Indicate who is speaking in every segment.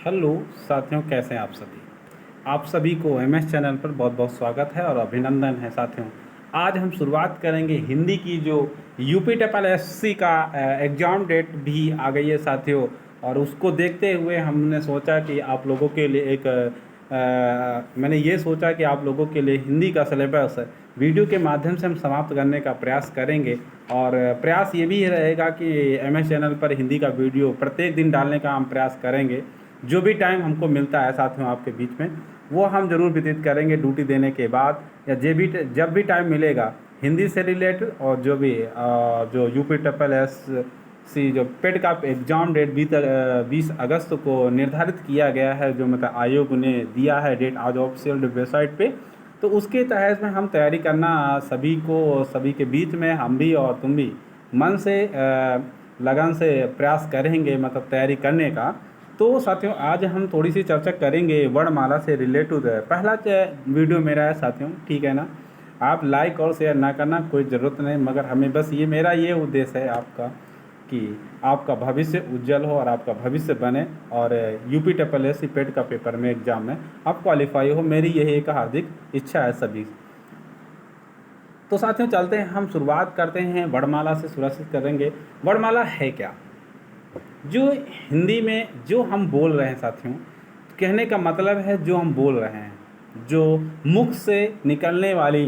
Speaker 1: Hello साथियों, कैसे हैं आप सभी। आप सभी को एमएस चैनल पर बहुत बहुत स्वागत है और अभिनंदन है साथियों। आज हम शुरुआत करेंगे हिंदी की जो यूपी ट्रिपल एससी का एग्ज़ाम डेट भी आ गई है साथियों। और उसको देखते हुए हमने सोचा कि आप लोगों के लिए मैंने ये सोचा कि आप लोगों के लिए हिंदी का सिलेबस वीडियो के माध्यम से हम समाप्त करने का प्रयास करेंगे। और प्रयास ये भी रहेगा कि एमएस चैनल पर हिंदी का वीडियो प्रत्येक दिन डालने का हम प्रयास करेंगे। जो भी टाइम हमको मिलता है साथियों आपके बीच में, वो हम ज़रूर व्यतीत करेंगे ड्यूटी देने के बाद, या जब भी टाइम मिलेगा हिंदी से रिलेटेड। और जो यूपी ट्रिपल एस सी जो पेड का एग्ज़ाम डेट 20 अगस्त को निर्धारित किया गया है, जो मतलब आयोग ने दिया है डेट आज ऑफिशियल वेबसाइट पे, तो उसके तहत में हम तैयारी करना सभी के बीच में हम भी और तुम भी मन से लगन से प्रयास करेंगे, मतलब तैयारी करने का। तो साथियों आज हम थोड़ी सी चर्चा करेंगे वर्णमाला से रिलेटेड। पहला वीडियो मेरा है साथियों, ठीक है ना। आप लाइक और शेयर ना करना कोई ज़रूरत नहीं, मगर हमें बस मेरा ये उद्देश्य है आपका कि आपका भविष्य उज्जवल हो और आपका भविष्य बने, और UP triple S C PET का पेपर में एग्ज़ाम में आप क्वालिफाई हो, मेरी यही एक हार्दिक इच्छा है सभी। तो साथियों चलते हैं, हम शुरुआत करते हैं वर्णमाला से। सुरक्षित करेंगे वर्णमाला है क्या। जो हिंदी में जो हम बोल रहे हैं साथियों, कहने का मतलब है जो हम बोल रहे हैं, जो मुख से निकलने वाली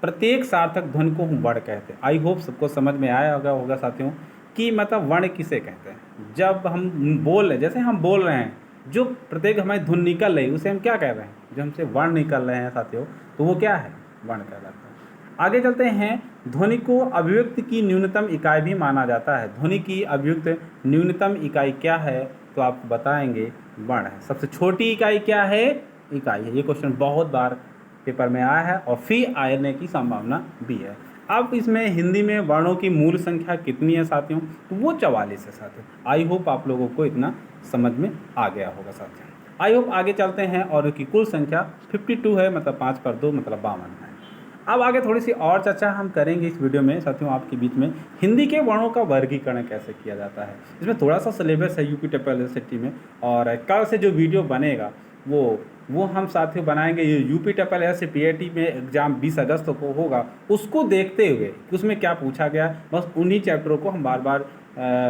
Speaker 1: प्रत्येक सार्थक ध्वनि को हम वर्ण कहते हैं। आई होप सबको समझ में आया होगा साथियों कि मतलब वर्ण किसे कहते हैं। जब हम बोल रहे हैं, जैसे हम बोल रहे हैं, जो प्रत्येक हमारी धुन निकल रही है उसे हम क्या कह रहे हैं, जो हमसे वर्ण निकल रहे हैं साथियों, तो वो क्या है, वर्ण कहलाता है। आगे चलते हैं, ध्वनि को अभिव्यक्ति की न्यूनतम इकाई भी माना जाता है। ध्वनि की अभिव्यक्त न्यूनतम इकाई क्या है, तो आप बताएंगे वर्ण है। सबसे छोटी इकाई क्या है, इकाई है। ये क्वेश्चन बहुत बार पेपर में आया है और फिर आने की संभावना भी है। अब इसमें हिंदी में वर्णों की मूल संख्या कितनी है साथियों, तो वो 44 है साथियों। आई होप आप लोगों को इतना समझ में आ गया होगा साथियों। आई होप आगे चलते हैं, और उसकी कुल संख्या 52 है, मतलब 5 पर 2 मतलब 52 है। अब आगे थोड़ी सी और चर्चा हम करेंगे इस वीडियो में साथियों आपके बीच में, हिंदी के वर्णों का वर्गीकरण कैसे किया जाता है। इसमें थोड़ा सा सिलेबस है यूपी ट्रिपल एस में, और कल से जो वीडियो बनेगा वो हम साथियों बनाएंगे। ये यूपी ट्रिपल एस पीएटी में एग्जाम 20 अगस्त को होगा, उसको देखते हुए कि उसमें क्या पूछा गया, बस उन्हीं चैप्टरों को हम बार बार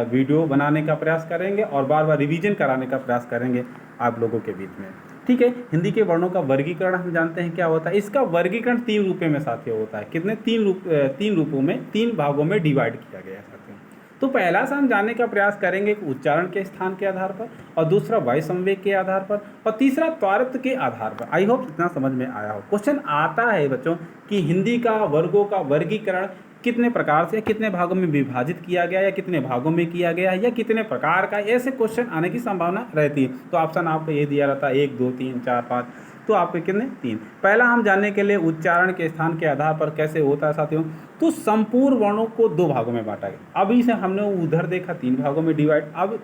Speaker 1: वीडियो बनाने का प्रयास करेंगे और बार बार रिवीजन कराने का प्रयास करेंगे आप लोगों के बीच में, ठीक है। हिंदी के वर्णों का वर्गीकरण हम जानते हैं क्या होता है। इसका वर्गीकरण 3 रूपों में साथियों होता है। कितने, 3 रूपों में, 3 भागों में डिवाइड किया गया है साथियों। तो पहला से हम जानने का प्रयास करेंगे कि उच्चारण के स्थान के आधार पर, और दूसरा वायु संवेग के आधार पर, और तीसरा त्वरित के आधार पर। आई होप इतना समझ में आया हो। क्वेश्चन आता है बच्चों कि हिंदी का वर्गों का वर्गीकरण कितने प्रकार से, कितने भागों में विभाजित किया गया, या कितने भागों में किया गया, या कितने प्रकार का, ऐसे क्वेश्चन आने की संभावना रहती है। तो ऑप्शन आपको ये दिया रहता है 1 2 3 4 5, तो आपके कितने, 3। पहला हम जानने के लिए उच्चारण के स्थान के आधार पर कैसे होता है साथियों, तो संपूर्ण वर्णों को 2 भागों में बांटा गया। अभी से हमने उधर देखा 3 भागों में डिवाइड, अब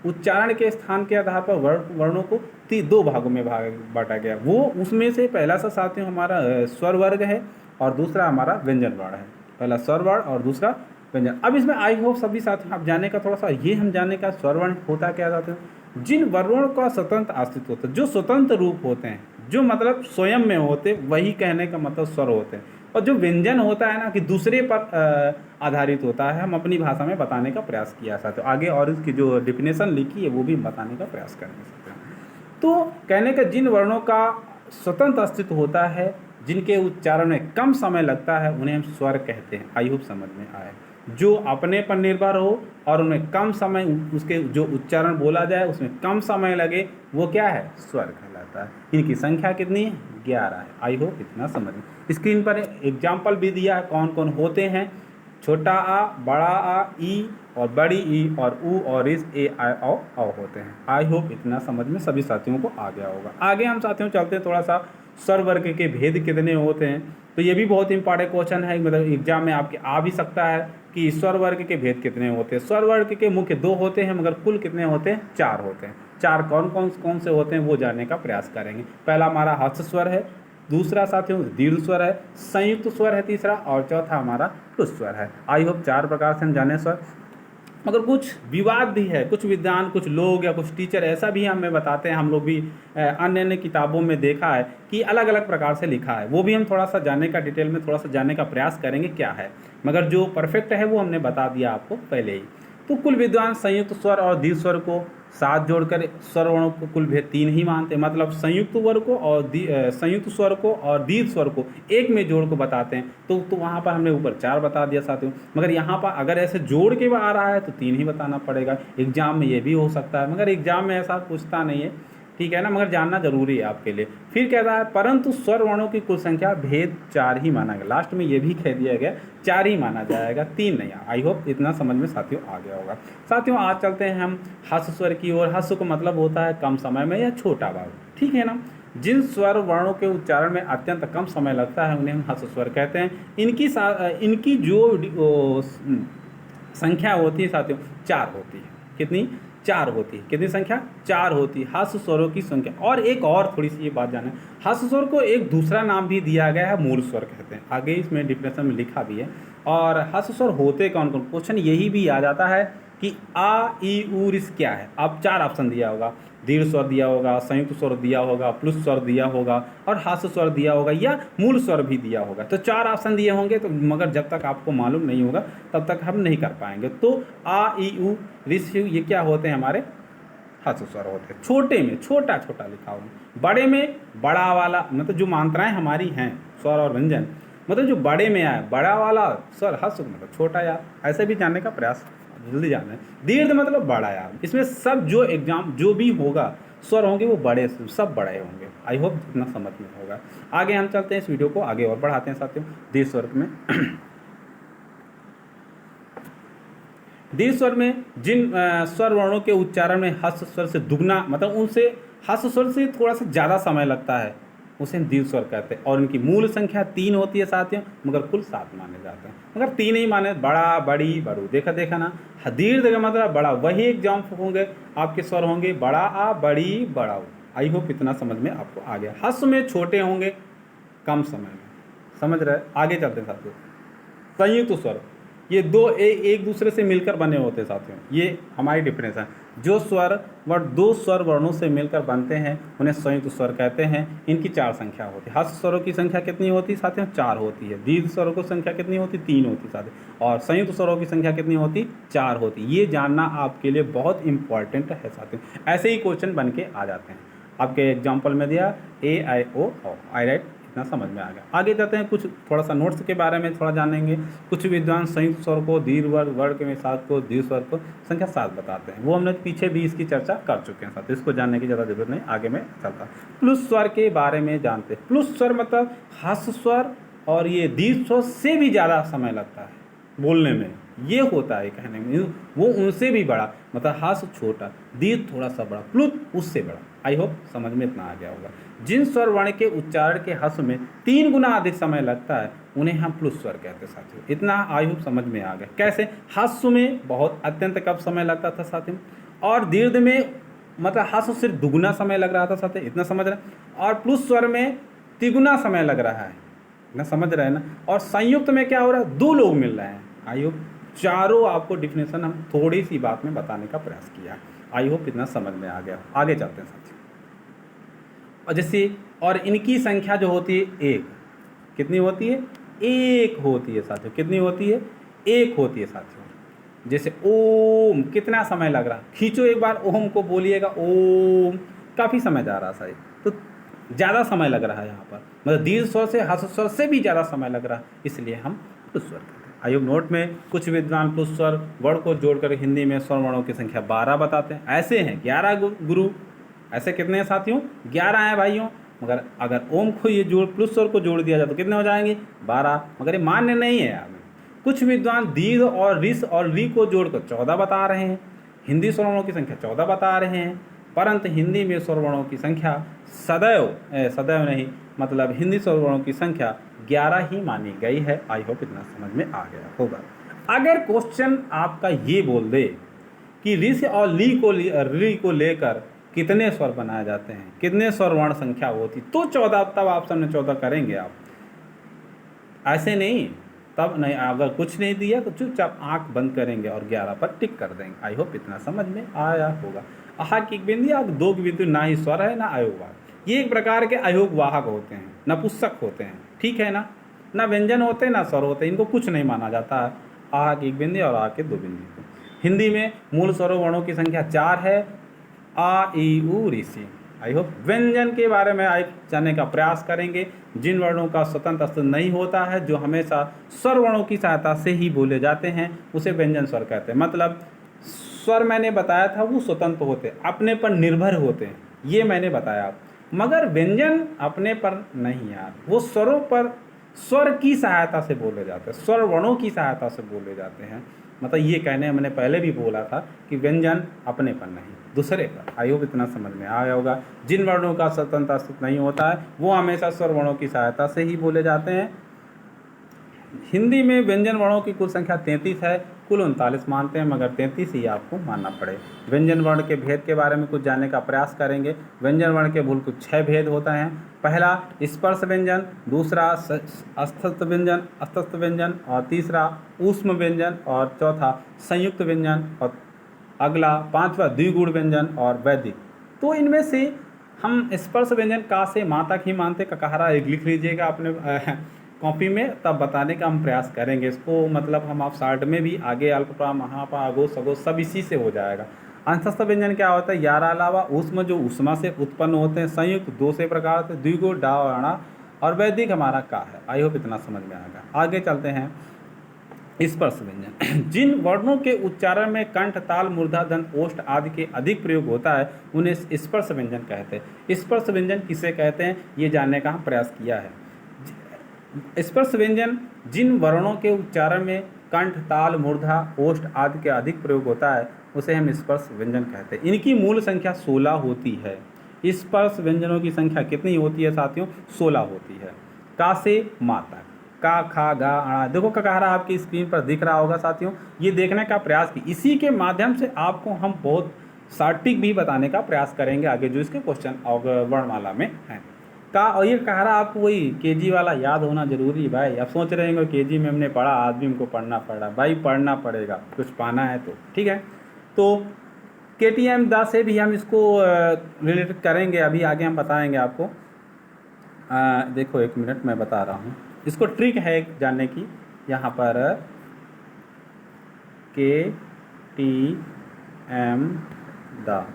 Speaker 1: उच्चारण के स्थान के आधार पर वर्णों को 2 भागों में बांटा गया। वो उसमें से पहला सा साथियों हमारा स्वर वर्ग है, और दूसरा हमारा व्यंजन वर्ण है। पहला स्वर वर्ण और दूसरा व्यंजन। अब इसमें आई होप सभी साथियों आप जानने का थोड़ा सा ये हम जानने का, स्वर वर्ण होता क्या साथियों, जिन वर्णों का स्वतंत्र अस्तित्व होता है, जो स्वतंत्र रूप होते हैं, जो मतलब स्वयं में होते, वही कहने का मतलब स्वर होते हैं। और जो व्यंजन होता है ना, कि दूसरे पर आधारित होता है, हम अपनी भाषा में बताने का प्रयास किया साथियों आगे, और इसकी जो डिफिनेशन लिखी है वो भी बताने का प्रयास करेंगे साथियों। तो कहने का, जिन वर्णों का स्वतंत्र अस्तित्व होता है, जिनके उच्चारण में कम समय लगता है, उन्हें हम स्वर कहते हैं। आई होप समझ में आए। जो अपने पर निर्भर हो और उनमें कम समय, उसके जो उच्चारण बोला जाए उसमें कम समय लगे, वो क्या है, स्वर कहलाता है। इनकी संख्या कितनी है, 11 है। आई होप इतना समझ में। स्क्रीन पर एग्जाम्पल भी दिया है कौन कौन होते हैं। छोटा आ, बड़ा आ, ई और बड़ी ई, और ऊ और इस, ए आई औ होते हैं। आई होप इतना समझ में सभी साथियों को आ गया होगा। आगे हम साथियों चलते हैं, थोड़ा सा स्वर वर्ग के भेद कितने होते हैं। तो ये भी बहुत इंपॉर्टेंट क्वेश्चन है, मतलब एग्जाम में आपके आ भी सकता है कि स्वर वर्ग के भेद कितने होते हैं। स्वर वर्ग के मुख्य 2 होते हैं, मगर कुल कितने होते हैं, 4 होते हैं। 4 कौन से होते हैं वो जानने का प्रयास करेंगे। पहला हमारा हस्त स्वर है, दूसरा साथियों दीर्घ स्वर है, संयुक्त स्वर है तीसरा, और चौथा हमारा टुस्वर है। आई होप 4 प्रकार से हम जाने स्वर। मगर कुछ विवाद भी है, कुछ विद्वान, कुछ लोग या कुछ टीचर ऐसा भी हमें बताते हैं, हम लोग भी अन्य अन्य किताबों में देखा है कि अलग अलग प्रकार से लिखा है। वो भी हम थोड़ा सा जानने का, डिटेल में थोड़ा सा जानने का प्रयास करेंगे क्या है, मगर जो परफेक्ट है वो हमने बता दिया आपको पहले ही। तो कुल विद्वान संयुक्त स्वर और दीर्घ स्वर को साथ जोड़कर स्वर वर्णों को कुल भेद 3 ही मानते हैं, मतलब संयुक्त स्वर को और संयुक्त स्वर को और दीर्घ स्वर को एक में जोड़ को बताते हैं। तो वहाँ पर हमने ऊपर 4 बता दिया साथियों, मगर यहाँ पर अगर ऐसे जोड़ के आ रहा है तो 3 ही बताना पड़ेगा। एग्जाम में ये भी हो सकता है, मगर एग्जाम में ऐसा पूछता नहीं है, ठीक है ना, मगर जानना जरूरी है आपके लिए। फिर कहता है परंतु स्वर वर्णों की कुल संख्या भेद 4 ही माना गया। लास्ट में ये भी कह दिया गया 4 ही माना जाएगा, 3 नहीं। आई होप इतना समझ में साथियों आ गया होगा। साथियों आज चलते हैं हम ह्रस्व स्वर की ओर। ह्रस्व का मतलब होता है कम समय में या छोटा भाग, ठीक है ना। जिन स्वर वर्णों के उच्चारण में अत्यंत कम समय लगता है उन्हें हम ह्रस्व स्वर कहते हैं। इनकी जो संख्या होती है साथियों 4 होती है। कितनी? 4 होती है। कितनी संख्या? 4 होती है ह्रस्व स्वरों की संख्या। और एक और थोड़ी सी ये बात जाने, ह्रस्व स्वर को एक दूसरा नाम भी दिया गया है, मूल स्वर कहते हैं। आगे इसमें डिफिनेशन में लिखा भी है। और ह्रस्व स्वर होते कौन कौन? क्वेश्चन यही भी आ जाता है कि आ ई उ रिस क्या है। अब 4 ऑप्शन दिया होगा, दीर्घ स्वर दिया होगा, संयुक्त स्वर दिया होगा, प्लुस स्वर दिया होगा और ह्रस्व स्वर दिया होगा या मूल स्वर भी दिया होगा। तो 4 ऑप्शन दिए होंगे, तो मगर जब तक आपको मालूम नहीं होगा तब तक हम नहीं कर पाएंगे। तो आ ई उ ऋष ये क्या होते हैं? हमारे ह्रस्व स्वर होते हैं। छोटे में छोटा छोटा लिखा होगा, बड़े में बड़ा वाला, मतलब जो मात्राएं हमारी हैं स्वर और व्यंजन, मतलब जो बड़े में आए बड़ा वाला स्वर ह्रस्व मतलब छोटा यार। ऐसे भी जानने का प्रयास, जल्दी जानना है। दीर्घ मतलब बड़ा यार। इसमें सब जो एग्जाम जो भी होगा स्वर होंगे वो बड़े, सब बड़े होंगे। आई होप इतना समझ में होगा। आगे हम चलते हैं, इस वीडियो को आगे और बढ़ाते हैं साथियों। दीर्घ स्वर में दीर्घ स्वर में जिन स्वर वर्णों के उच्चारण में ह्रस्व स्वर से दुगना, मतलब उनसे ह्रस्व स्वर से थोड़ा सा ज़्यादा समय लगता है, उसे हम दीर्घ स्वर कहते हैं। और उनकी मूल संख्या 3 होती है साथियों, मगर कुल 7 माने जाते हैं। मगर 3 ही माने, बड़ा, बड़ी, बड़ू। देखा ना, दीर्घ का मतलब बड़ा, वही एग्जाम होंगे आपके स्वर होंगे बड़ा आ, बड़ी, बड़ाऊ। आई होप इतना समझ में आपको आ गया। ह्रस्व में छोटे होंगे कम समय में, समझ रहे। आगे चलते हैं साथियों। संयुक्त स्वर, ये एक दूसरे से मिलकर बने होते हैं साथियों। ये हमारी डिफरेंस है। जो स्वर व 2 स्वर वर्णों से मिलकर बनते हैं उन्हें संयुक्त स्वर कहते हैं। इनकी 4 संख्या होती है। ह्रस्व स्वरों की संख्या कितनी होती है साथियों? 4 होती है। दीर्घ स्वरों की संख्या कितनी होती? 3 होती है साथियों। और संयुक्त स्वरों की संख्या कितनी होती? 4 होती। ये जानना आपके लिए बहुत इंपॉर्टेंट है साथियों। ऐसे ही क्वेश्चन बन के आ जाते हैं। आपके एग्जाम्पल में दिया ए आई ओ आई राइट, इतना समझ में आ गया। आगे जाते हैं, कुछ थोड़ा सा नोट्स के बारे में थोड़ा जानेंगे। कुछ विद्वान संयुक्त स्वर को दीर्घ वर्ग, वर्ग के साथ को दीर्घ स्वर को संख्या 7 बताते हैं। वो हमने पीछे भी इसकी चर्चा कर चुके हैं साथ, इसको जानने की ज़्यादा जरूरत नहीं, आगे में चलता। प्लुस स्वर के बारे में जानते हैं। प्लुस स्वर मतलब ह्रस्व स्वर और ये दीर्घ स्वर से भी ज़्यादा समय लगता है बोलने में, ये होता है कहने में। वो उनसे भी बड़ा, मतलब ह्रस्व छोटा, दीर्घ थोड़ा सा बड़ा, प्लुत उससे बड़ा। आई होप समझ में इतना आ गया होगा। जिन स्वर वर्ण के उच्चारण के ह्रस्व में 3 गुना अधिक समय लगता है उन्हें हम प्लुस स्वर कहते हैं साथियों। इतना आई होप समझ में आ गया। कैसे? ह्रस्व में बहुत अत्यंत कम समय लगता था साथियों, और दीर्घ में मतलब ह्रस्व सिर्फ दुगुना समय लग रहा था साथियों, इतना समझ रहे हैं। और प्लुस स्वर में तिगुना समय लग रहा है, इतना समझ रहे हैं ना। और संयुक्त में क्या हो रहा है? 2 लोग मिल रहे हैं। आई होप चारों आपको डिफिनेशन हम थोड़ी सी बात में बताने का प्रयास किया। आई होप इतना समझ में आ गया। आगे चलते हैं साथियों। और जैसे, और इनकी संख्या जो होती है 1, कितनी होती है? 1 होती है साथियों। कितनी होती है? 1 होती है साथियों। जैसे ओम, कितना समय लग रहा? खींचो एक बार, ओम को बोलिएगा, ओम, काफ़ी समय जा रहा है, तो ज़्यादा समय लग रहा है यहाँ पर, मतलब दीर्घ स्वर से ह्रस्व स्वर से भी ज़्यादा समय लग रहा है, इसलिए हम प्लुस स्वर कहते हैं। आयोग नोट में कुछ विद्वान प्लुस स्वर वर्ण को जोड़कर हिंदी में स्वर वर्णों की संख्या 12 बताते हैं। ऐसे हैं 11 गुरु। ऐसे कितने हैं साथियों? 11 हैं भाइयों। मगर अगर ओम को ये जोड़ प्लुस स्वर को जोड़ दिया जाए तो कितने हो जाएंगे? 12। मगर ये मान्य नहीं है यार। कुछ विद्वान दीर्घ और रिस और री को जोड़कर 14 बता रहे हैं। हिंदी स्वर वर्णों की संख्या 14 बता रहे हैं, परंतु हिंदी में स्वर वर्णों की संख्या सदैव नहीं, मतलब हिंदी स्वर वर्णों की संख्या 11 ही मानी गई है। आई होप इतना समझ में आ गया होगा। अगर क्वेश्चन आपका ये बोल दे कि ऋ और री को लेकर कितने स्वर बनाए जाते हैं, कितने स्वर वर्ण संख्या होती, तो 14, तब ऑप्शन में 14 करेंगे आप। ऐसे नहीं, तब नहीं, अगर कुछ नहीं दिया तो चुपचाप आंख बंद करेंगे और 11 पर टिक कर देंगे। आई होप इतना समझ में आया होगा। आहा की एक बिंदु या दो की बिंदु, ना ही स्वर है ना अयोगवाहक। ये एक प्रकार के अयोगवाहक होते हैं, नपुंसक होते हैं, ठीक है ना व्यंजन होते हैं ना स्वर होते हैं, इनको कुछ नहीं माना जाता है। आहा की एक बिंदी और आ के दो बिंदी। हिंदी में मूल स्वरों वर्णों की संख्या 4 है, आ ई उ ऋषि। आई होप व्यंजन के बारे में आप जानने का प्रयास करेंगे। जिन वर्णों का स्वतंत्र अस्तित्व नहीं होता है, जो हमेशा स्वर वर्णों की सहायता से ही बोले जाते हैं, उसे व्यंजन स्वर कहते हैं। मतलब स्वर मैंने बताया था वो स्वतंत्र होते हैं, अपने पर निर्भर होते हैं, ये मैंने बताया। मगर व्यंजन अपने पर नहीं यार, वो स्वरों पर, स्वर की सहायता से बोले जाते हैं, स्वर वर्णों की सहायता से बोले जाते हैं। मतलब ये कहने, मैंने पहले भी बोला था कि व्यंजन अपने पर नहीं दूसरे पर। आई होप इतना समझ में आ गया होगा। जिन वर्णों का स्वतंत्र अस्तित्व नहीं होता है वो हमेशा स्वर वर्णों की सहायता से ही बोले जाते हैं। हिंदी में व्यंजन वर्णों की कुल संख्या 33 है, कुल 39 मानते हैं, मगर 33 ही आपको मानना पड़े। व्यंजन वर्ण के भेद के बारे में कुछ जानने का प्रयास करेंगे। व्यंजन वर्ण के मूल कुछ 6 भेद होते हैं। पहला स्पर्श व्यंजन, दूसरा अस्थस्थ व्यंजन, और तीसरा ऊष्म व्यंजन, और चौथा संयुक्त व्यंजन, और अगला 5वां द्विगुण व्यंजन और वैदिक। तो इनमें से हम स्पर्श व्यंजन का से माँ तक ही मानते, ककहरा एक लिख लीजिएगा अपने कॉपी में, तब बताने का हम प्रयास करेंगे इसको। मतलब हम आप शार्ट में भी आगे अल्पप्रा महापा अगोस अगोस सब इसी से हो जाएगा। अंतस्थ व्यंजन क्या होता है, 11 अलावा ऊष्म जो ऊष्मा से उत्पन्न होते हैं, संयुक्त 2 से प्रकार से, द्विगुण डा और अणा, और वैदिक हमारा का है। आई होप इतना समझ में आएगा। आगे चलते हैं। स्पर्श व्यंजन जिन वर्णों के उच्चारण में कंठ, ताल, मूर्धा, दंत, ओष्ठ आदि के अधिक प्रयोग होता है उन्हें स्पर्श व्यंजन कहते हैं। स्पर्श व्यंजन किसे कहते हैं ये जानने का हम प्रयास किया है। स्पर्श व्यंजन जिन वर्णों के उच्चारण में कंठ, ताल, मूर्धा, ओष्ठ आदि के अधिक प्रयोग होता है उसे हम स्पर्श व्यंजन कहते हैं। इनकी मूल संख्या 16 होती है। स्पर्श व्यंजनों की संख्या कितनी होती है साथियों, 16 होती है। का से मा तक, का, खा, गा, अणा। देखो ककहरा आपकी स्क्रीन पर दिख रहा होगा साथियों, ये देखने का प्रयास की, इसी के माध्यम से आपको हम बहुत सटीक भी बताने का प्रयास करेंगे आगे जो इसके क्वेश्चन वर्णमाला में हैं। का, और ये ककहरा आपको वही केजी वाला याद होना जरूरी है भाई। आप सोच रहे हैं केजी में हमने पढ़ा, आज भी हमको पढ़ना पड़ रहा भाई, पढ़ना पड़ेगा कुछ पाना है तो, ठीक है। तो KTM दा से भी हम इसको रिलेटेड करेंगे, अभी आगे हम बताएंगे आपको। देखो एक मिनट मैं बता रहा हूँ, इसको ट्रिक है एक जानने की। यहाँ पर KTM दा,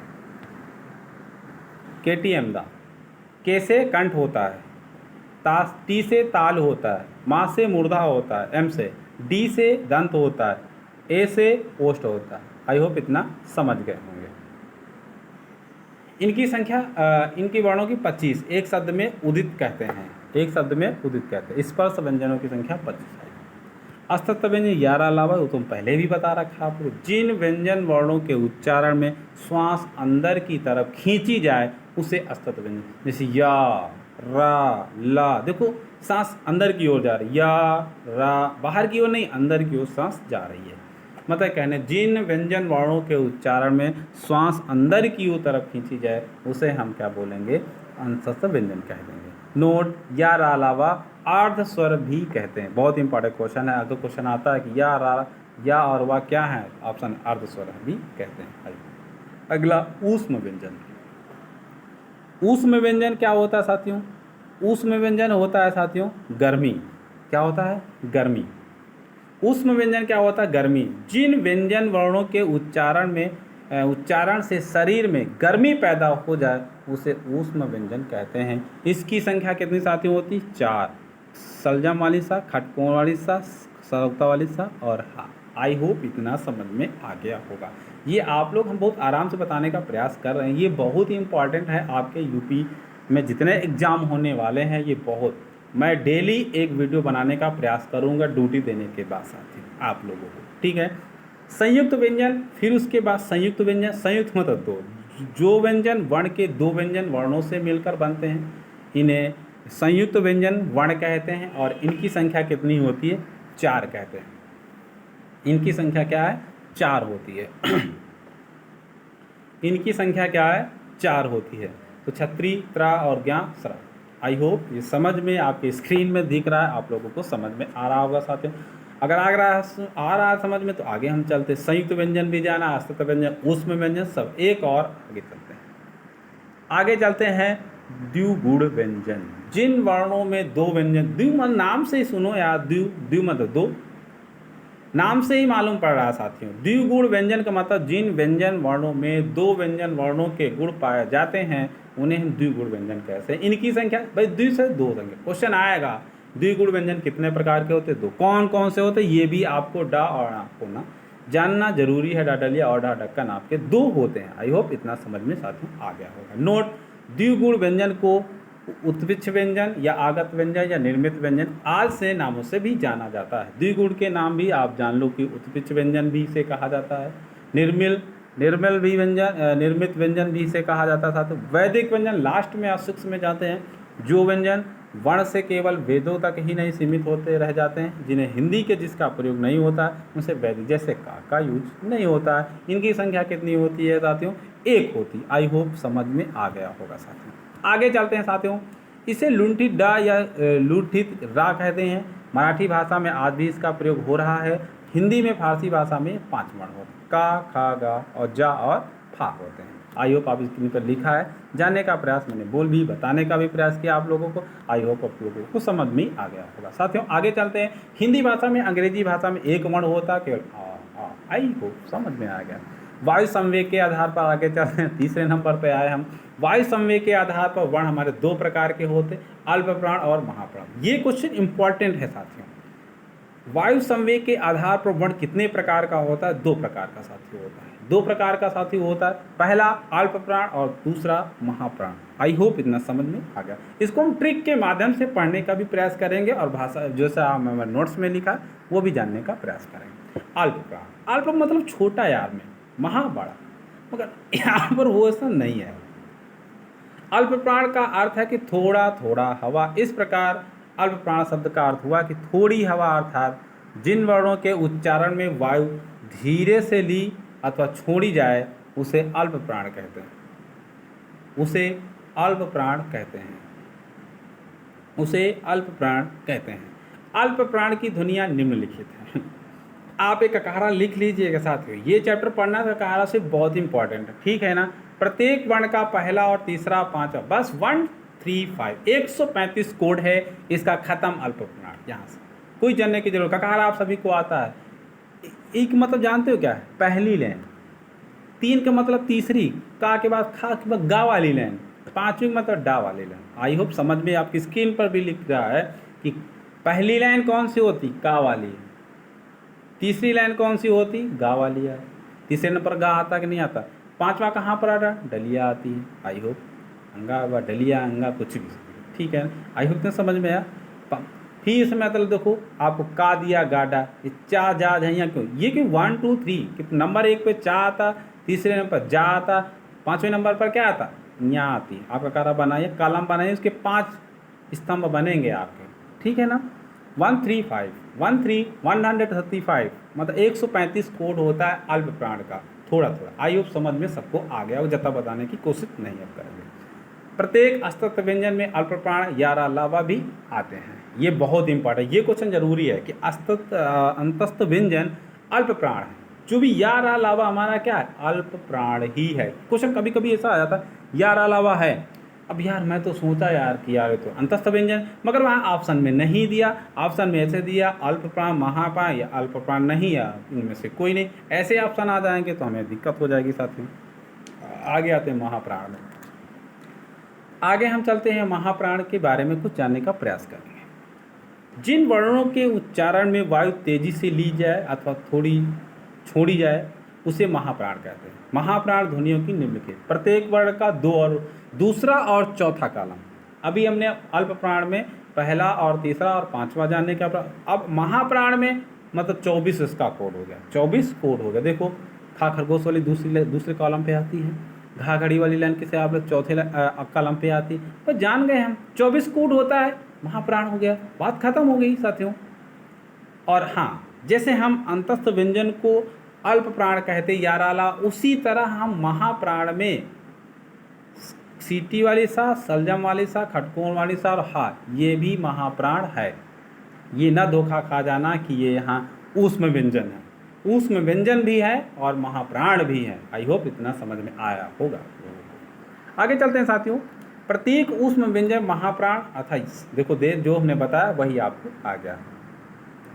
Speaker 1: KTM दा, के से कंठ होता है, टी से ताल होता है, मा से मूर्धा होता है, एम से, डी से दंत होता है, ए से ओष्ठ होता है। आई होप इतना समझ गए होंगे। इनकी संख्या, इनकी वर्णों की 25, एक शब्द में उदित कहते हैं, एक शब्द में उदित कहते हैं। स्पर्श व्यंजनों की संख्या 25 है। अस्तत्व व्यंजन 11 अलावा वो तुम पहले भी बता रखा आपको। जिन व्यंजन वर्णों के उच्चारण में श्वास अंदर की तरफ खींची जाए उसे अस्तत्व व्यंजन, जैसे या, रा, ला। देखो सांस अंदर की ओर जा रही है, या, रा, बाहर की ओर नहीं, अंदर की ओर सांस जा रही है। मतलब कहने जिन व्यंजन वर्णों के उच्चारण में श्वास अंदर की ओर तरफ खींची जाए उसे हम क्या बोलेंगे, अंतस्थ व्यंजन कह देंगे। नोट, या, रा अलावा अर्ध स्वर भी कहते हैं। बहुत इंपॉर्टेंट क्वेश्चन है, अगर क्वेश्चन आता है कि या, रा, या और वा क्या है, ऑप्शन अर्ध स्वर भी कहते हैं। अगला ऊष्म व्यंजन। ऊष्म व्यंजन क्या होता है साथियों, ऊष्म व्यंजन होता है साथियों गर्मी। क्या होता है, गर्मी। ऊष्म व्यंजन क्या होता है, गर्मी। जिन व्यंजन वर्णों के उच्चारण से शरीर में गर्मी पैदा हो जाए उसे ऊष्म व्यंजन कहते हैं। इसकी संख्या कितनी साथियों होती, 4। सलजम वाली सा, खटकोण वाली सा, सरलता वाली सा और हा। आई होप इतना समझ में आ गया होगा। ये आप लोग हम बहुत आराम से बताने का प्रयास कर रहे हैं। ये बहुत ही इम्पॉर्टेंट है आपके यूपी में जितने एग्ज़ाम होने वाले हैं। ये बहुत, मैं डेली एक वीडियो बनाने का प्रयास करूंगा ड्यूटी देने के बाद साथी आप लोगों को, ठीक है। संयुक्त व्यंजन, फिर उसके बाद संयुक्त व्यंजन। संयुक्त मतलब दो, जो व्यंजन वर्ण के 2 व्यंजन वर्णों से मिलकर बनते हैं इन्हें संयुक्त व्यंजन वर्ण कहते हैं। और इनकी संख्या कितनी होती है, 4 कहते हैं। इनकी संख्या क्या है, 4 होती है। इनकी संख्या क्या है, 4 होती है। तो छत्री, त्रा और ज्ञा, स्रा। आई होप ये समझ में आपके स्क्रीन में दिख रहा है, आप लोगों को समझ में आ रहा होगा साथियों। अगर आ रहा है समझ में तो आगे हम चलते, संयुक्त व्यंजन भी जाना, अस्तक व्यंजन, ऊष्म व्यंजन, सब एक और आगे चलते हैं। आगे चलते हैं द्विगुण व्यंजन, जिन वर्णों में दो व्यंजन, द्वि नाम से ही सुनो यार, द्वि मतलब दो, नाम से ही मालूम पड़ रहा है साथियों। द्विगुण व्यंजन का मतलब जिन व्यंजन वर्णों में दो व्यंजन वर्णों के गुण पाए जाते हैं उन्हें हम द्विगुण व्यंजन कहते हैं। इनकी संख्या भाई द्वि से दो संख्या, क्वेश्चन आएगा द्विगुण व्यंजन कितने प्रकार के होते हैं, दो, कौन कौन से होते हैं, ये भी आपको डा और आपको ना जानना जरूरी है। डाडलिया और डा ढक्कन आपके दो होते हैं। आई होप इतना समझ में साथियों आ गया होगा। नोट, द्विगुण व्यंजन को उत्प्रेक्ष व्यंजन या आगत व्यंजन या निर्मित व्यंजन आज से नामों से भी जाना जाता है। द्विगुण के नाम भी आप जान लो कि उत्प्रेक्ष व्यंजन भी इसे कहा जाता है, निर्मल भी व्यंजन, निर्मित व्यंजन भी इसे कहा जाता था। तो वैदिक व्यंजन लास्ट में सूक्ष्म में जाते हैं, जो व्यंजन वर्ण से केवल वेदों तक ही नहीं सीमित होते रह जाते हैं, जिन्हें हिंदी के जिसका प्रयोग नहीं होता उनसे वैदिक, जैसे का यूज नहीं होता है। इनकी संख्या कितनी होती है साथियों, एक होती। आई होप समझ में आ गया होगा साथियों। आगे चलते हैं साथियों, इसे लुंठित डा या लुंठित रा कहते हैं। मराठी भाषा में आज भी इसका प्रयोग हो रहा है। हिंदी में, फारसी भाषा में 5 वर्ण होते हैं, का, खा, गा और जा और फा होते हैं। आई होप आप स्क्रीन पर लिखा है, जानने का प्रयास मैंने बोल भी बताने का भी प्रयास किया आप लोगों को। आई होप आप लोगों को समझ में आ गया होगा साथियों। आगे चलते हैं, हिंदी भाषा में, अंग्रेजी भाषा में एक वर्ण होता केवल आ। आई होप समझ में आ गया। वायु संवेग के आधार पर आगे चलते हैं, तीसरे नंबर पर आए हम। वायु संवेग के आधार पर वर्ण हमारे दो प्रकार के होते, अल्प प्राण और महाप्राण। ये क्वेश्चन इंपॉर्टेंट है साथियों। वायु संवेग के आधार पर वर्ण कितने प्रकार का होता है, दो प्रकार का साथी होता है। दो प्रकार का साथी होता है, पहला अल्प प्राण और दूसरा महाप्राण। आई होप इतना समझ में आ गया। इसको हम ट्रिक के माध्यम से पढ़ने का भी प्रयास करेंगे और भाषा जैसा हमारे नोट्स में लिखा वो भी जानने का प्रयास करेंगे। अल्प प्राण, अल्प मतलब छोटा यार में, महा बड़ा, मगर यहाँ पर वो ऐसा नहीं है। अल्प प्राण का अर्थ है कि थोड़ा थोड़ा हवा। इस प्रकार अल्प प्राण शब्द का अर्थ हुआ कि थोड़ी हवा, अर्थात जिन वर्णों के उच्चारण में वायु धीरे से ली अथवा छोड़ी जाए उसे अल्प प्राण कहते हैं, उसे अल्प प्राण कहते हैं, उसे अल्प प्राण कहते हैं। अल्प प्राण की ध्वनियाँ निम्नलिखित हैं। आप एक ककारा लिख लीजिएगा साथियों, ये चैप्टर पढ़ना ककारा से बहुत इंपॉर्टेंट है, ठीक है ना। प्रत्येक वर्ण का पहला और तीसरा, पांचवा, बस 1 3 5 135 कोड है इसका, खत्म अल्प प्राण। यहाँ से कोई जानने की जरूरत, ककारा आप सभी को आता है। एक मतलब जानते हो क्या है, पहली लाइन, 3 का मतलब तीसरी, का के बाद खा के बाद गा वाली लाइन, 5वीं मतलब डा वाली लाइन। आई होप समझ में, आपकी स्क्रीन पर भी लिख रहा है कि पहली लाइन कौन सी होती, का वाली, तीसरी लाइन कौन सी होती, गा वाली है, तीसरे नंबर गा आता कि नहीं आता, पांचवा कहाँ पर आ रहा, डलिया आती है। आई होप अंगा व डलिया अंगा कुछ भी, ठीक है। आई होप तो समझ में आया। फिर इसमें मतलब देखो आपको का दिया, गाडा, ये चा जा झैया क्यों, ये क्यों 1 2 3 नंबर 1 पे चा आता, तीसरे नंबर पर जा आता, 5वें नंबर पर क्या आता, न्या आती। आपका कारा बनाइए, कॉलम बनाइए, उसके 5 स्तंभ बनेंगे आपके, ठीक है ना। 135 135 मतलब 135 कोड होता है अल्प प्राण का, थोड़ा थोड़ा। आई होप समझ में सबको आ गया, वो जता बताने की कोशिश नहीं अब करेंगे। प्रत्येक अस्तक व्यंजन में अल्प प्राण या अलावा भी आते हैं। ये बहुत इंपॉर्टेंट, ये क्वेश्चन जरूरी है कि अंतस्थ व्यंजन अल्प प्राण है। जो भी या अलावा हमारा क्या है, अल्प प्राण ही है। क्वेश्चन कभी कभी ऐसा आ जाता है या अलावा है, अब यार मैं तो सोचा यार कि यार तो अंतस्थ व्यंजन, मगर वहाँ ऑप्शन में नहीं दिया। ऑप्शन में ऐसे दिया अल्प प्राण, महाप्राण या अल्प प्राण नहीं, या इनमें से कोई नहीं। ऐसे ऑप्शन आ जाएंगे तो हमें दिक्कत हो जाएगी साथियों। आगे आते हैं महाप्राण में। आगे हम चलते हैं, महाप्राण के बारे में कुछ जानने का प्रयास करेंगे। जिन वर्णों के उच्चारण में वायु तेजी से ली जाए अथवा थोड़ी छोड़ी जाए उसे महाप्राण कहते हैं। महाप्राण ध्वनियों की निम्नलिखित, प्रत्येक वर्ण का 2 और दूसरा और चौथा कॉलम। अभी हमने अल्प प्राण में पहला और तीसरा और 5वां जानने का। अब महाप्राण में मतलब 24 इसका कोड हो गया, 24 कोड हो गया। देखो खा खरगोश वाली दूसरे कॉलम पे आती है, घा घड़ी वाली लाइन किसे आप लोग चौथे कॉलम पे आती है। तो जान गए हम 24 कोड होता है, महाप्राण हो गया, बात खत्म हो गई साथियों। और हाँ, जैसे हम अंतस्थ व्यंजन को अल्प प्राण कहते याराला, उसी तरह हम महाप्राण में सीटी वाली सा, सलजम वाली सा, खटकोण वाली सा और हा, ये भी महाप्राण है। ये ना धोखा खा जाना कि ये यहाँ ऊष्म व्यंजन है। ऊष्म व्यंजन भी है और महाप्राण भी है। आई होप इतना समझ में आया होगा। आगे चलते हैं साथियों। प्रत्येक ऊष्म व्यंजन महाप्राण अथा देखो दे जो हमने बताया वही आपको आ गया।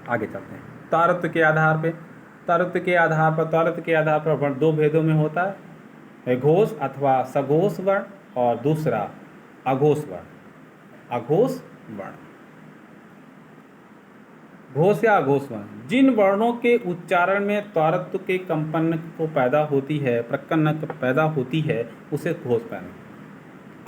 Speaker 1: आगे चलते हैं। तारत्व के आधार पे, तारत्व के आधार पर वर्ण दो भेदों में होता है, घोष अथवा सघोष वर्ण और दूसरा अघोष वर्ण। अघोष वर्ण, घोष या अघोष वर्ण, जिन वर्णों के उच्चारण में तारत्व के कंपन को पैदा होती है, प्रकन्न पैदा होती है, उसे घोष वर्ण।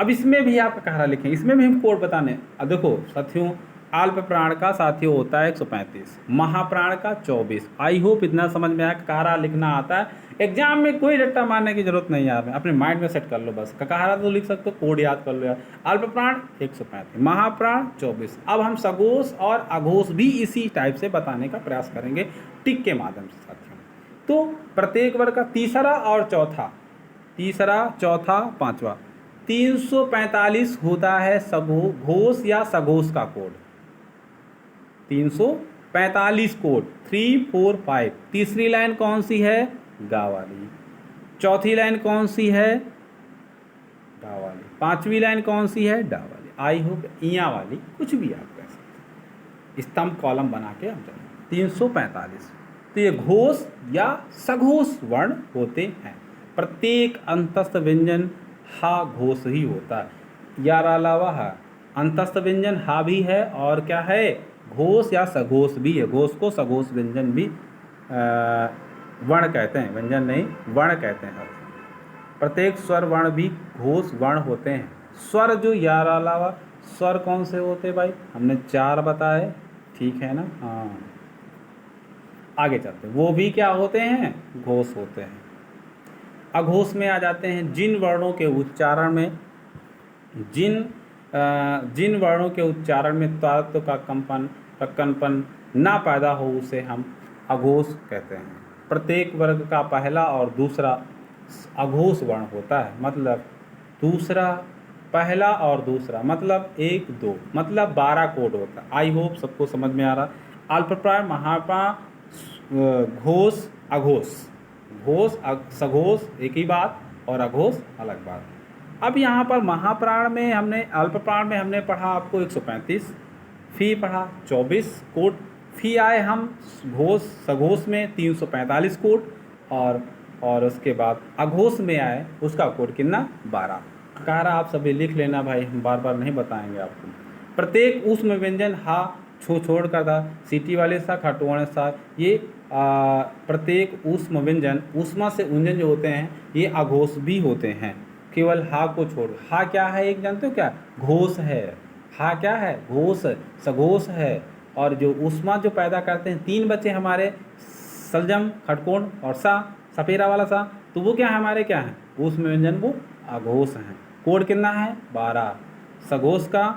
Speaker 1: अब इसमें भी आप कहारा लिखें, इसमें भी हम कोड बताने। अब देखो साथियों, अल्प प्राण का साथियों होता है 135, महाप्राण का 24। आई होप इतना समझ में आया। ककारा लिखना आता है, एग्जाम में कोई रट्टा मारने की जरूरत नहीं है। आप अपने माइंड में सेट कर लो बस। ककारा तो लिख सकते हो, कोड याद कर लो यार। अल्प प्राण 135, महाप्राण 24। अब हम सघोष और अघोष भी इसी टाइप से बताने का प्रयास करेंगे टिक के माध्यम से साथियों। तो प्रत्येक वर्ग का तीसरा और चौथा, तीसरा चौथा पांचवा 345 होता है घोष या सघोष का कोड। 345 कोड 3, 4, 5। तीसरी लाइन कौन सी है? गा वाली। चौथी लाइन कौन सी है? गा वाली। पांचवी लाइन कौन सी है? डा वाली। आई होप इया वाली, कुछ भी आप कह सकते, स्तंभ कॉलम बना के हम चलें। 345। तो ये घोष या सघोष वर्ण होते हैं। प्रत्येक अंतस्थ व्यंजन हा घोष ही होता है। यार अलावा हा अंतस्थ व्यंजन हा भी है और क्या है? घोष या सघोष भी है। घोष को सघोष व्यंजन भी वर्ण कहते हैं, व्यंजन नहीं वर्ण कहते हैं। प्रत्येक स्वर वर्ण भी घोष वर्ण होते हैं। स्वर जो यार अलावा स्वर कौन से होते हैं भाई? हमने 4 बताए, ठीक है ना? हाँ, आगे चलते हैं। वो भी क्या होते हैं? घोष होते हैं। अघोष में आ जाते हैं। जिन वर्णों के उच्चारण में जिन वर्णों के उच्चारण में तारत्व का कंपन प्रकंपन ना पैदा हो उसे हम अघोष कहते हैं। प्रत्येक वर्ग का पहला और दूसरा अघोष वर्ण होता है। मतलब दूसरा, पहला और दूसरा मतलब 1, 2 मतलब 12 कोड होता है। आई होप सबको समझ में आ रहा। अल्पप्राण, महाप्राण, घोष, अघोष। घोष सघोष एक ही बात और अघोष अलग बात। अब यहाँ पर महाप्राण में हमने, अल्पप्राण में हमने पढ़ा आपको 135, फी पढ़ा 24 कोड, फी आए हम घोष सघोष में 345 कोड और उसके बाद अघोष में आए उसका कोड कितना? 12। कह रहा आप सभी लिख लेना भाई, हम बार बार नहीं बताएंगे आपको। प्रत्येक ऊष्म व्यंजन हा छोड़ कर था, सीटी वाले सा, खटोण सा, ये प्रत्येक ऊष्म व्यंजन, ऊष्मा से व्यंजन जो होते हैं ये अघोष भी होते हैं, केवल हा को छोड़। हा क्या है एक जानते हो क्या? घोष है। हा क्या है? घोष, सघोष है। और जो ऊष्मा जो पैदा करते हैं 3 बच्चे हमारे, सलजम, खटकोण और सा, सपेरा वाला सा, तो वो क्या है हमारे? क्या है? ऊष्म व्यंजन, वो अघोष हैं। कोड कितना है? 12। सघोष का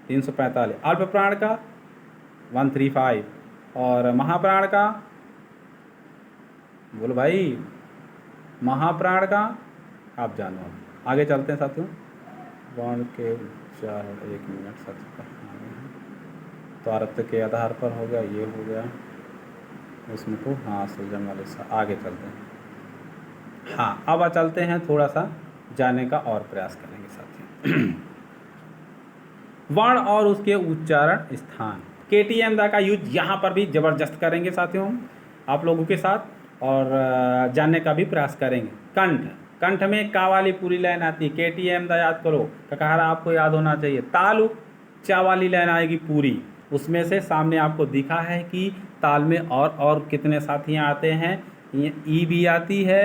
Speaker 1: 345, अल्पप्राण का 135 और महाप्राण का, बोलो भाई, महाप्राण का आप जानो। आगे चलते हैं साथियों। वर्ण के उच्चारण 1 मिनट साथियों। तारत्व के आधार पर हो गया, ये हो गया उसमें को, हाँ सलजम वाले सा। आगे चलते हैं। हाँ, अब चलते हैं, थोड़ा सा जाने का और प्रयास करेंगे साथियों। वर्ण और उसके उच्चारण स्थान। KTM दा का यूज यहाँ पर भी जबरदस्त करेंगे साथियों आप लोगों के साथ, और जानने का भी प्रयास करेंगे। कंठ, कंठ में का वाली पूरी लाइन आती है। KTM दा याद करो, ककारा आपको याद होना चाहिए। तालु चा वाली लाइन आएगी पूरी, उसमें से सामने आपको दिखा है कि ताल में और कितने साथियाँ आते हैं। ई भी आती है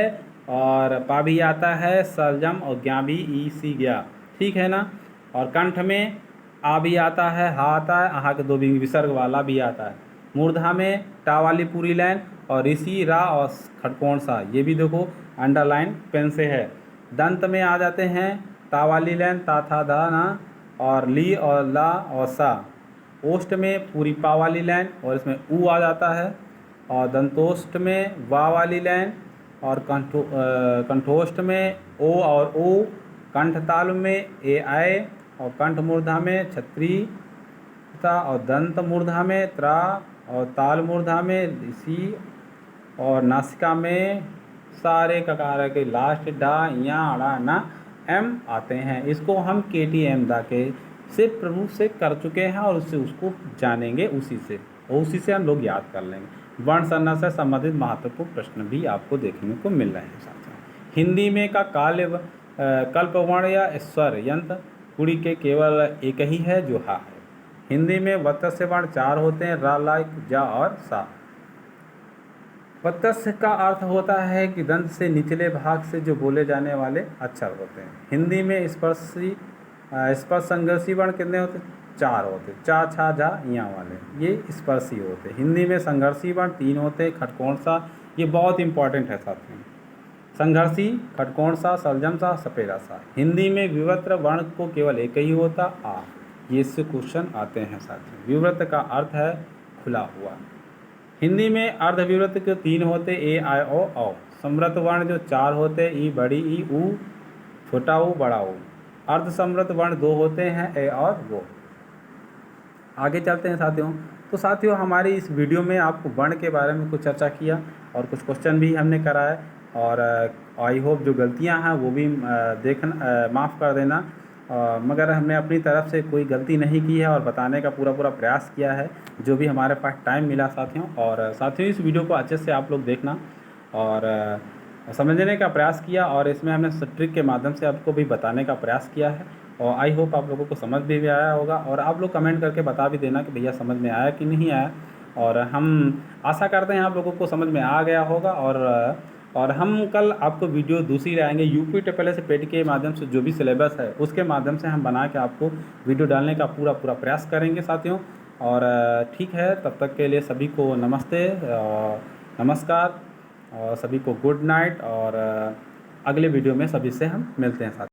Speaker 1: और पा भी आता है, सलजम और ज्ञा भी, ई सी ज्ञा, ठीक है ना? और कंठ में आ भी आता है, हा आता है, आहा के 2 भी विसर्ग वाला भी आता है। मूर्धा में टा वाली पूरी लाइन और ऋषि, रा और खटकोण सा, ये भी देखो अंडरलाइन पेन से है। दंत में आ जाते हैं ता वाली लाइन, ता था धा ना, और ली और ला और सा। ओष्ठ में पूरी पा वाली लाइन और इसमें ऊ आ जाता है। और दंतोष्ठ में वा वाली लाइन और कंठोष्ठ में ओ और ओ कंठ ताल में ए आय, और कंठ मूर्धा में छत्री था, और दंत मूर्धा में त्रा, और ताल मूर्धा में सी, और नासिका में सारे ककार के लास्ट डा या अड़ा ना एम आते हैं। इसको हम KTM दा के से प्रभु से कर चुके हैं और उससे उसको जानेंगे, उसी से हम लोग याद कर लेंगे। वर्ण संज्ञा से संबंधित महत्वपूर्ण प्रश्न भी आपको देखने को मिल रहे हैं साथियों। हिंदी में का कल्प वर्ण या स्वर यंत्र कुड़ी के केवल एक ही है जो हा है। हिंदी में वत्स्य वर्ण 4 होते हैं, रा, ला, जा और सा। वत्स्य का अर्थ होता है कि दंत से निचले भाग से जो बोले जाने वाले अक्षर होते हैं। हिंदी में स्पर्श संघर्षी वर्ण कितने होते हैं? 4 होते हैं, चा, छा, झा, या वाले, ये स्पर्शी होते हैं। हिंदी में संघर्षी वर्ण 3 होते हैं, खटकोण सा, ये बहुत इंपॉर्टेंट है साथियों। संघर्षी, खटकोण सा, सलजम सा, सपेरा सा। हिंदी में विवर्त वर्ण को केवल एक ही होता, आ। ये इससे क्वेश्चन आते हैं साथियों। विवर्त का अर्थ है खुला हुआ। हिंदी में अर्धविवर्त के 3 होते, ए, आय, ओ, औ। समृत वर्ण जो 4 होते, ई, बड़ी ई, ऊ, छोटा ऊ, बड़ा ऊ। अर्ध समृत वर्ण 2 होते हैं, ए और वो। आगे चलते हैं साथियों। तो साथियों, हमारी इस वीडियो में आपको वर्ण के बारे में कुछ चर्चा किया और कुछ क्वेश्चन भी हमने कराए, और आई होप जो गलतियां हैं वो भी माफ़ कर देना, मगर हमने अपनी तरफ से कोई गलती नहीं की है और बताने का पूरा प्रयास किया है जो भी हमारे पास टाइम मिला साथियों। और साथियों, इस वीडियो को अच्छे से आप लोग देखना और समझने का प्रयास किया, और इसमें हमने ट्रिक के माध्यम से आपको भी बताने का प्रयास किया है, और आई होप आप लोगों को समझ भी आया होगा। और आप लोग कमेंट करके बता भी देना कि भैया समझ में आया कि नहीं आया, और हम आशा करते हैं आप लोगों को समझ में आ गया होगा। और हम कल आपको वीडियो दूसरी लाएंगे यूपी TSS पेड के माध्यम से, जो भी सिलेबस है उसके माध्यम से हम बना के आपको वीडियो डालने का पूरा प्रयास करेंगे साथियों। और ठीक है, तब तक के लिए सभी को नमस्ते, नमस्कार, और सभी को गुड नाइट, और अगले वीडियो में सभी से हम मिलते हैं साथियों।